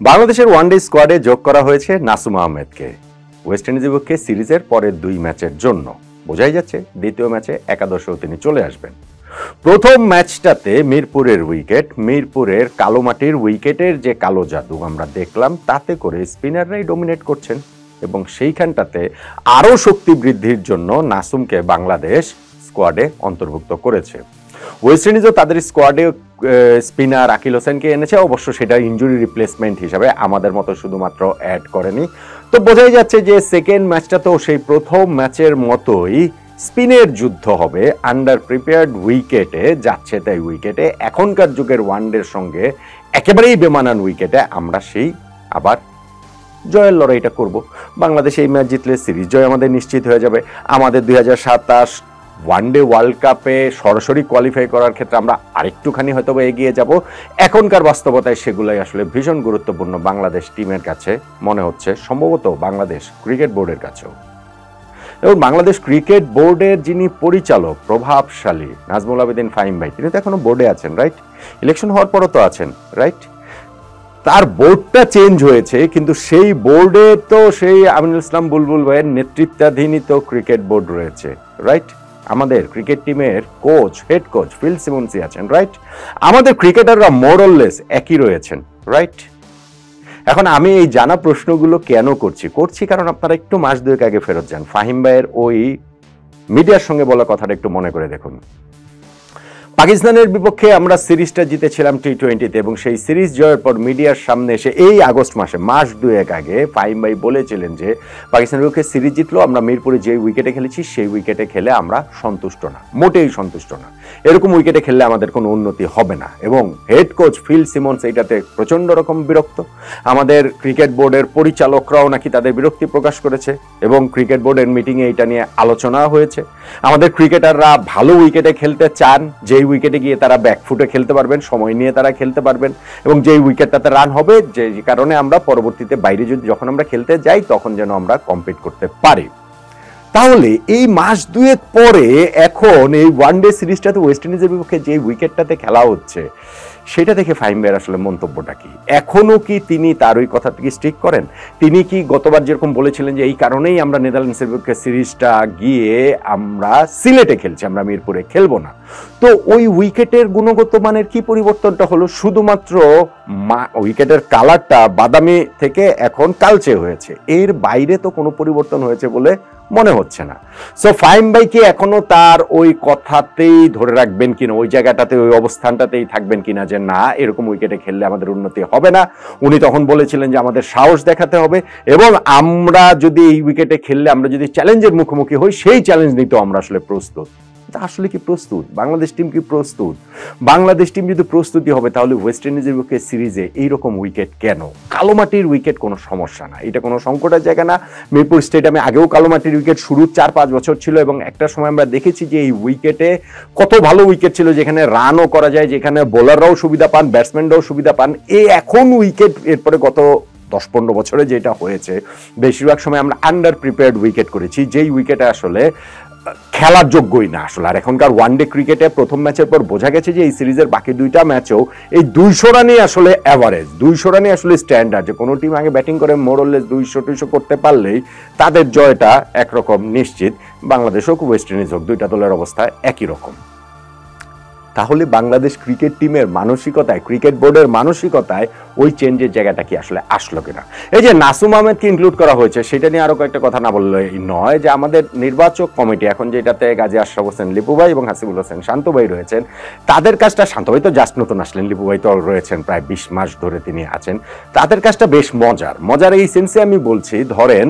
বাংলাদেশের ওয়ানডে স্কোয়াডে যোগ করা হয়েছে নাসুম আহমেদকে ওয়েস্ট ইন্ডিজের বিপক্ষে সিরিজের পরের 2 ম্যাচের জন্য। বোঝাই যাচ্ছে দ্বিতীয় ম্যাচে একাদশেও তিনি চলে আসবেন। প্রথম ম্যাচটাতে মিরপুরের উইকেট, মিরপুরের কালো মাটির উইকেটের যে কালো জাদু আমরা দেখলাম, তাতে করে স্পিনাররাই ডমিনেট করছেন এবং সেইখানটাতে আরও শক্তি বৃদ্ধির জন্য নাসুমকে বাংলাদেশ স্কোয়াডে অন্তর্ভুক্ত করেছে। ওয়েস্ট ইন্ডিজও তাদের স্কোয়াডে স্পিনার আকিল হোসেনকে এনেছে, অবশ্য সেটা ইনজুরি রিপ্লেসমেন্ট হিসাবে, আমাদের মতো শুধুমাত্র অ্যাড করেনি। তো বোঝাই যাচ্ছে যে সেকেন্ড ম্যাচটাতেও সেই প্রথম ম্যাচের মতোই স্পিনের যুদ্ধ হবে। আন্ডার প্রিপেয়ার্ড উইকেটে যাচ্ছে তাই উইকেটে, এখনকার যুগের ওয়ানডের সঙ্গে একেবারেই বেমানান উইকেটে আমরা সেই আবার জয়ের লড়াইটা করব। বাংলাদেশ এই ম্যাচ জিতলে সিরিজ জয় আমাদের নিশ্চিত হয়ে যাবে। আমাদের 2027 ওয়ানডে ওয়ার্ল্ড কাপে সরাসরি কোয়ালিফাই করার ক্ষেত্রে আমরা আরেকটুখানি হয়তো এগিয়ে যাব। এখনকার বাস্তবতায় সেগুলাই আসলে ভীষণ গুরুত্বপূর্ণ বাংলাদেশ টিমের কাছে মনে হচ্ছে, সম্ভবত বাংলাদেশ ক্রিকেট বোর্ডের কাছেও। এবং বাংলাদেশ ক্রিকেট বোর্ডের যিনি পরিচালক প্রভাবশালী নাজমুল আবেদিন ফাহিম ভাই, তিনি তো এখনো বোর্ডে আছেন, রাইট? ইলেকশন হওয়ার পরও তো আছেন, রাইট? তার বোর্ডটা চেঞ্জ হয়েছে, কিন্তু সেই বোর্ডে তো সেই আমিনুল ইসলাম বুলবুল ভাইয়ের নেতৃত্বাধীনই তো ক্রিকেট বোর্ড রয়েছে, রাইট? আমাদের ক্রিকেট টিমের কোচ, হেড কোচ ফিল সিমন্সি আছেন, রাইট? আমাদের ক্রিকেটাররা মোরললেস একই রয়েছেন, রাইট? এখন আমি এই জানা প্রশ্নগুলো কেন করছি কারণ আপনারা একটু মাস 2 আগে ফেরত যান। ফাহিম ভাইয়ের ওই মিডিয়ার সঙ্গে বলা কথাটা একটু মনে করে দেখুন। পাকিস্তানের বিপক্ষে আমরা সিরিজটা জিতেছিলাম টি20-তে এবং সেই সিরিজ জয়ের পর মিডিয়ার সামনে এসে এই আগস্ট মাসে মাস 2 আগে ফাহিম ভাই বলেছিলেন যে পাকিস্তানের বিপক্ষে সিরিজ জিতলো, আমরা মিরপুরে যে উইকেটে খেলেছি সেই উইকেটে খেলে আমরা সন্তুষ্ট না, মোটেই সন্তুষ্ট না, এরকম উইকেটে খেললে আমাদের কোনো উন্নতি হবে না। এবং হেড কোচ ফিল সিমন্স এইটাতে প্রচণ্ড রকম বিরক্ত। আমাদের ক্রিকেট বোর্ডের পরিচালকরাও নাকি তাদের বিরক্তি প্রকাশ করেছে এবং ক্রিকেট বোর্ডের মিটিংয়ে এটা নিয়ে আলোচনা হয়েছে। আমাদের ক্রিকেটাররা ভালো উইকেটে খেলতে চান, যেই উইকেটে গিয়ে তারা ব্যাকফুটে খেলতে পারবেন, সময় নিয়ে তারা খেলতে পারবেন এবং যেই উইকেটটাতে রান হবে, যে কারণে আমরা পরবর্তীতে বাইরে যখন আমরা খেলতে যাই তখন যেন আমরা কম্পিট করতে পারি। তাহলে এই মাস 2 পরে এখন এই ওয়ানডে সিরিজটাতে ওয়েস্ট ইন্ডিজের বিপক্ষে যে উইকেটটাতে খেলা হচ্ছে সেটা দেখে ফাহিম ভাইয়ের আসলে মন্তব্যটা কি? এখনো কি তিনি তার ওই কথা থেকে স্টিক করেন? তিনি কি গতবার যেরকম বলেছিলেন যে এই কারণেই আমরা নেদারল্যান্ডসের বিপক্ষে সিরিজটা গিয়ে আমরা সিলেটে খেলছি, আমরা মিরপুরে খেলবো না, তো ওই উইকেটের গুণগত মানের কি পরিবর্তনটা হলো? শুধুমাত্র উইকেটের কালারটা বাদামি থেকে এখন কালচে হয়েছে, এর বাইরে তো কোনো পরিবর্তন হয়েছে বলে মনে হচ্ছে না। সো ফাহিম ভাই কি এখনো তার ওই কথাতেই ধরে রাখবেন কিনা, ওই জায়গাটাতে ওই অবস্থানটাতেই থাকবেন কিনা যে না এরকম উইকেটে খেললে আমাদের উন্নতি হবে না? উনি তখন বলেছিলেন যে আমাদের সাহস দেখাতে হবে এবং আমরা যদি এই উইকেটে খেললে, আমরা যদি চ্যালেঞ্জের মুখোমুখি হই, সেই চ্যালেঞ্জ নিতেও আমরা আসলে প্রস্তুত। আসলে কি প্রস্তুত বাংলাদেশ টিম? কি প্রস্তুত বাংলাদেশ টিম? যদি প্রস্তুতি হবে তাহলে ওয়েস্ট ইন্ডিজের বিপক্ষে সিরিজে এইরকম উইকেট কেন? কালো মাটির উইকেট কোনো সমস্যা না, এটা কোনো সংকটের জায়গা না। মিরপুর স্টেডিয়ামে আগেও কালো মাটির উইকেট শুরু 4-5 বছর ছিল এবং একটা সময় আমরা দেখেছি যে এই উইকেটে কত ভালো উইকেট ছিল, যেখানে রানও করা যায়, যেখানে বোলাররাও সুবিধা পান, ব্যাটসম্যানরাও সুবিধা পান। এখন উইকেট এরপরে গত 10-15 বছরে যেটা হয়েছে, বেশিরভাগ সময় আমরা আন্ডার প্রিপেয়ার্ড উইকেট করেছি, যেই উইকেটে আসলে খেলার যোগ্যই না আসলে। আর এখনকার ওয়ানডে ক্রিকেটে প্রথম ম্যাচের পর বোঝা গেছে যে এই সিরিজের বাকি 2টা ম্যাচেও এই 200 রানই আসলে অ্যাভারেজ, 200 রানই আসলে স্ট্যান্ডার্ড, যে কোনো টিম আগে ব্যাটিং করে মোরলেস 200-200 করতে পারলেই তাদের জয়টা একরকম নিশ্চিত। বাংলাদেশ হোক ওয়েস্ট ইন্ডিজ হোক, 2টা দলের অবস্থা একই রকম। তাহলে বাংলাদেশ ক্রিকেট টিমের মানসিকতায়, ক্রিকেট বোর্ডের মানসিকতায় ওই চেঞ্জের জায়গাটা কি আসলে আসলো কিনা? এই যে নাসুম আহমেদকে ইনক্লুড করা হয়েছে সেটা নিয়ে আরো কয়েকটা কথা না বললেই নয়, যে আমাদের নির্বাচক কমিটি এখন যেটাতে গাজী আশরাফ হোসেন লিপু ভাই এবং হাসিবুল হোসেন শান্ত ভাই রয়েছেন, তাদের কাজটা, শান্ত ভাই তো জাস্ট নতুন আসলেন, লিপু ভাই তো রয়েছেন প্রায় 20 মাস ধরে তিনি আছেন, তাদের কাজটা বেশ মজার এই সেন্সে আমি বলছি, ধরেন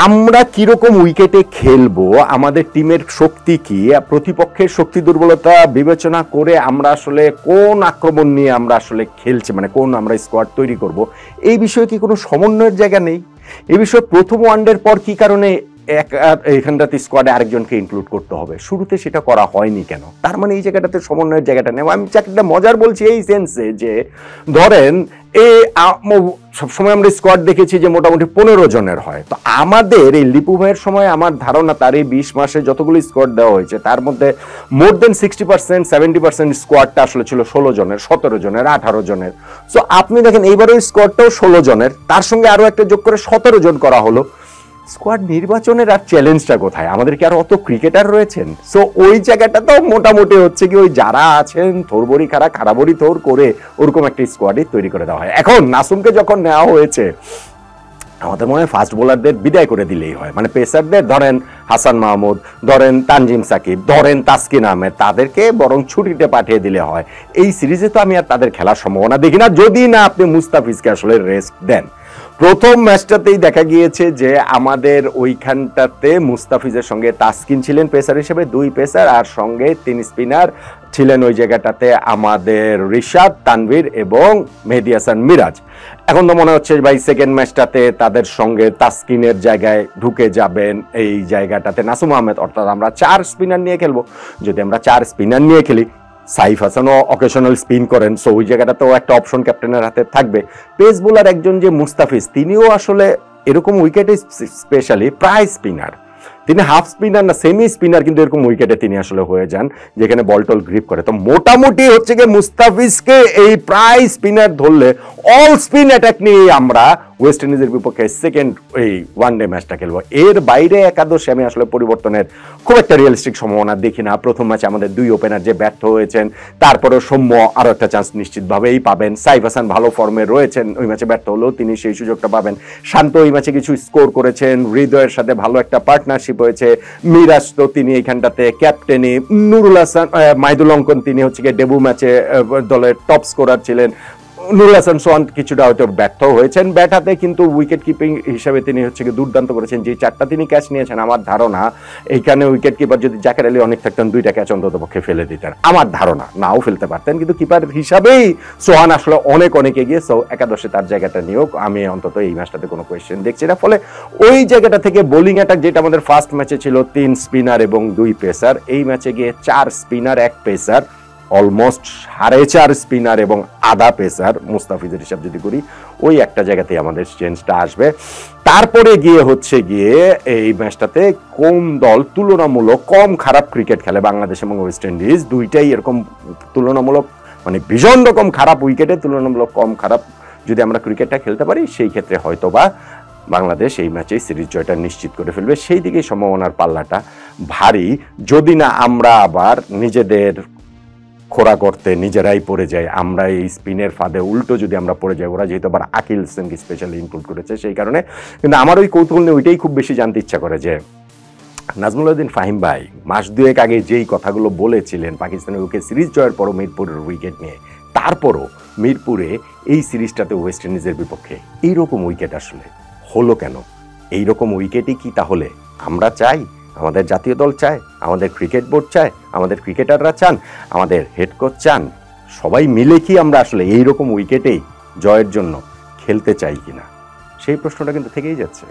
আমরা কিরকম উইকেটে খেলবো, আমাদের টিমের শক্তি কি, প্রতিপক্ষের শক্তি দুর্বলতা বিবেচনা করে আমরা আসলে কোন আক্রমণ নিয়ে আমরা আসলে খেলছি, মানে কোন আমরা স্কোয়াড তৈরি করব, এই বিষয়ে কি কোনো সমন্বয়ের জায়গা নেই? এই বিষয়ে প্রথম ওয়ানডের পর কি কারণে এখানটাতে স্কোয়াডে আরেকজনকে ইনক্লুড করতে হবে? শুরুতে সেটা করা হয়নি কেন? তার মানে এই জায়গাটাতে সমন্বয়ের জায়গাটা নেই। আমি চাকরিটা মজার বলছি এই সেন্সে যে ধরেন সবসময় আমরা স্কোয়াড দেখেছি যে মোটামুটি 15 জনের হয়। তো আমাদের এই লিপু ভাইয়ের সময় আমার ধারণা তার এই 20 মাসে যতগুলো স্কোয়াড দেওয়া হয়েছে তার মধ্যে মোর দেন 60% 70% স্কোয়াডটা আসলে ছিল 16 জনের, 17 জনের, 18 জনের। সো আপনি দেখেন এইবারও স্কোয়াডটাও 16 জনের, তার সঙ্গে আরো একটা যোগ করে 17 জন করা হলো। স্কোয়াড নির্বাচনের আর চ্যালেঞ্জটা কোথায়? আমাদের কি আর অত ক্রিকেটার রয়েছেন? সো ওই জায়গাটা তো মোটামুটি হচ্ছে কি ওই যারা আছেন থোরবড়ি খারাবড়ি থোর করে ওরকম একটা স্কোয়াডই তৈরি করে দেওয়া হয়। এখন নাসুমকে যখন নেওয়া হয়েছে আমাদের মনে হয় ফাস্ট বোলারদের বিদায় করে দিলেই হয়, মানে পেসারদের ধরেন হাসান মাহমুদ, ধরেন তানজিম সাকিব, ধরেন তাসকিন আহমেদ, তাদেরকে বরং ছুটিতে পাঠিয়ে দিলে হয়। এই সিরিজে তো আমি আর তাদের খেলার সম্ভাবনা দেখি না, যদি না আপনি মুস্তাফিজকে আসলে রেস্ট দেন। প্রথম ম্যাচটাতেই দেখা গিয়েছে যে আমাদের ওইখানটাতে মুস্তাফিজের সঙ্গে তাসকিন ছিলেন পেসার হিসেবে, 2 পেসার, আর সঙ্গে 3 স্পিনার ছিলেন ওই জায়গাটাতে আমাদের রিশাদ, তানভীর এবং মেহেদী হাসান মিরাজ। এখন তো মনে হচ্ছে ভাই সেকেন্ড ম্যাচটাতে তাদের সঙ্গে তাসকিনের জায়গায় ঢুকে যাবেন এই জায়গাটাতে নাসুম আহমেদ, অর্থাৎ আমরা 4 স্পিনার নিয়ে খেলবো। যদি আমরা 4 স্পিনার নিয়ে খেলি, সাইফ হাসানও অকেশনাল স্পিন করেন, সো ওই জায়গাটাতেও একটা অপশন ক্যাপ্টেনের হাতে থাকবে। পেস বোলার একজন যে মুস্তাফিজ, তিনিও আসলে এরকম উইকেটে স্পেশালি প্রায় স্পিনার, তিনি হাফ স্পিনার না সেমি স্পিনার, কিন্তু এরকম উইকেটে তিনি আসলে হয়ে যান যেখানে বল টল গ্রিপ করে। তো মোটামুটি হচ্ছে গিয়ে মুস্তাফিজকে এই প্রায় স্পিনার ধরলে অল স্পিন অ্যাটাক নিয়ে আমরা ওয়েস্ট ইন্ডিজের বিপক্ষে সেকেন্ড এই ওয়ানডে ম্যাচটা খেলবো। এর বাইরে একাদশে আমি আসলে পরিবর্তনের খুব একটা রিয়েলিস্টিক সম্ভাবনা দেখি না। প্রথম ম্যাচে আমাদের 2 ওপেনার যে ব্যর্থ হয়েছেন, তারপরেও সৌম্য আরো একটা চান্স নিশ্চিতভাবেই পাবেন। সাইফ হাসান ভালো ফর্মে রয়েছেন, ওই ম্যাচে ব্যর্থ হলেও তিনি সেই সুযোগটা পাবেন। শান্ত ওই ম্যাচে কিছু স্কোর করেছেন, হৃদয়ের সাথে ভালো একটা পার্টনারশিপ হয়েছে। মিরাজ তো তিনি এইখানটাতে ক্যাপ্টেনি, নুরুল হাসান মাহিদুল অঙ্কন তিনি হচ্ছে গিয়ে ডেবু ম্যাচে দলের টপ স্কোরার ছিলেন। নুরুল হাসান সোহান কিছুটা হয়তো ব্যর্থ হয়েছেন ব্যাট হাতে, কিন্তু উইকেট কিপিং হিসাবে তিনি হচ্ছে কি দুর্দান্ত করেছেন। যে 4টা তিনি ক্যাচ নিয়েছেন, আমার ধারণা এইখানে উইকেট কিপার যদি জাকের আলী অনেক থাকতেন 2টা ক্যাচ অন্তত পক্ষে ফেলে দিতেন, আমার ধারণা নাও ফেলতে পারতেন, কিন্তু কিপার হিসাবেই সোহান আসলে অনেক এগিয়ে। সো একাদশে তার জায়গাটা নিয়েও আমি অন্তত এই ম্যাচটাতে কোনো কোয়েশ্চেন দেখছি না। ফলে ওই জায়গাটা থেকে বোলিং অ্যাটাক যেটা আমাদের ফার্স্ট ম্যাচে ছিল 3 স্পিনার এবং 2 পেসার, এই ম্যাচে গিয়ে 4 স্পিনার 1 পেসার, অলমোস্ট 4.5 স্পিনার এবং আধা পেসার মুস্তাফিজের হিসাব যদি করি, ওই একটা জায়গাতেই আমাদের চেঞ্জটা আসবে। তারপরে গিয়ে হচ্ছে গিয়ে এই ম্যাচটাতে কোন দল তুলনামূলক কম খারাপ ক্রিকেট খেলে, বাংলাদেশ এবং ওয়েস্ট ইন্ডিজ দুইটাই এরকম তুলনামূলক মানে ভীষণ রকম খারাপ উইকেটে তুলনামূলক কম খারাপ যদি আমরা ক্রিকেটটা খেলতে পারি, সেই ক্ষেত্রে হয়তোবা বাংলাদেশ এই ম্যাচেই সিরিজ জয়টা নিশ্চিত করে ফেলবে। সেই দিকে সম্ভাবনার পাল্লাটা ভারী, যদি না আমরা আবার নিজেদের খোরা করতে নিজেরাই পড়ে যাই, আমরা এই স্পিনের ফাঁদে উল্টো যদি আমরা পড়ে যাই। ওরা যেহেতু আবার আকিল হোসেনকে স্পেশালি ইনক্লুড করেছে সেই কারণে, কিন্তু আমার ওই কৌতূহল নিয়ে ওইটাই খুব বেশি জানতে ইচ্ছা করে যে নাজমুল উদ্দিন ফাহিম ভাই মাস 2 আগে যেই কথাগুলো বলেছিলেন পাকিস্তানের ওকে সিরিজ জয়ের পরও মিরপুরের উইকেট নিয়ে, তারপরও মিরপুরে এই সিরিজটাতে ওয়েস্ট ইন্ডিজের বিপক্ষে এইরকম উইকেট আসলে হলো কেন? এইরকম উইকেটই কি তাহলে আমরা চাই? আমাদের জাতীয় দল চায়, আমাদের ক্রিকেট বোর্ড চায়, আমাদের ক্রিকেটাররা চান, আমাদের হেড কোচ চান, সবাই মিলে কি আমরা আসলে এইরকম উইকেটেই জয়ের জন্য খেলতে চাই কিনা, সেই প্রশ্নটা কিন্তু থেকেই যাচ্ছে।